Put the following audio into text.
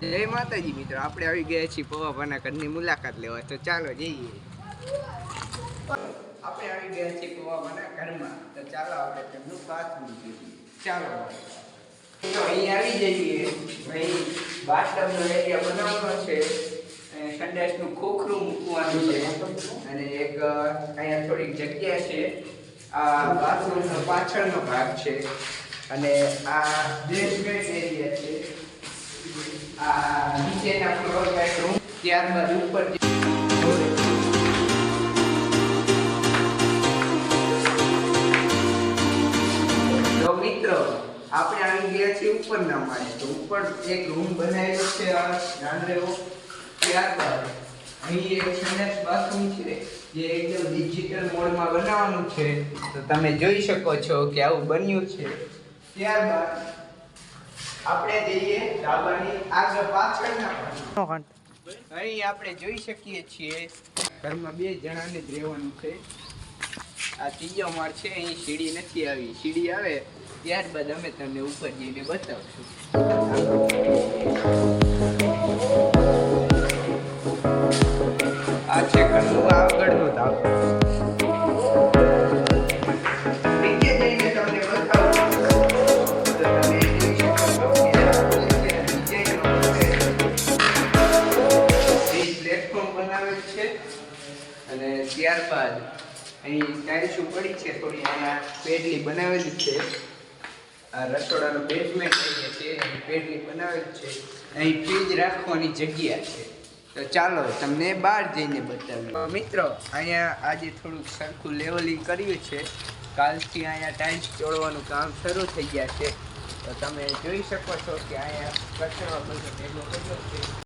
જય માતાજી મિત્રો, આપણે આવી ગયા છીએ પવાભાના ઘરની મુલાકાત લેવા. તો ચાલો જઈએ. આપણે આવી ગયા છીએ પવાભાના ઘરમાં. તો ચાલો આપણે ઘરનું બાથરૂમ જોઈએ. ચાલો તો અહીં આવી જઈએ. અહીં બાથટબનો એરિયા બનાવવાનો છે, સંડાસનું ખોખરું મૂકવાનું છે અને એક અહીંયા થોડીક જગ્યા છે. આ બાથરૂમનો પાછળનો ભાગ છે અને આ ડ્રેસ એરિયા છે. આ નીચેના ફ્લોર બેડરૂમ, ત્યારબાદ ઉપર તો મિત્રો આપણે આવી ગયા છીએ ઉપરના માળે. તો ઉપર એક રૂમ બનાવેલો છે નાનરેવો. ત્યારબાદ અહીં એક સંડાસ બાથરૂમ છે જે એકદમ ડિજિટલ મોડમાં બનાવવાનું છે. તો તમે જોઈ શકો છો કે આવું બન્યું છે. ત્યારબાદ આપણે જઈએ ધાબાની આગળ પાછળના ભાગમાં. અહીં આપણે જોઈ શકીએ છીએ ઘરમાં 2 જણાને જ રહેવાનું છે. આ ત્રીજો માળ છે. અહીં સીડી નથી આવી. સીડી આવે ત્યારબાદ અમે તમને ઉપર જઈને બતાવશું. આ છે ઘરનું આગળનો ધાબો. અને ત્યારબાદ અહીં ટાઇલ્સ પડી છે થોડી. અહીંયા પેડલી બનાવેલી છે. આ રસોડાનો બેઝમેન્ટ એરિયા છે, અહીં પેડલી બનાવેલી છે. અહીં ફ્રીજ રાખવાની જગ્યા છે. તો ચાલો તમને બહાર જઈને બતાવીએ. મિત્રો અહીંયા આજે થોડુંક સરખું લેવલિંગ કર્યું છે. કાલથી અહીંયા ટાઇલ્સ ચોળવાનું કામ શરૂ થઈ ગયા છે. તો તમે જોઈ શકો છો કે અહીંયા કચરો બધો ભેગો કર્યો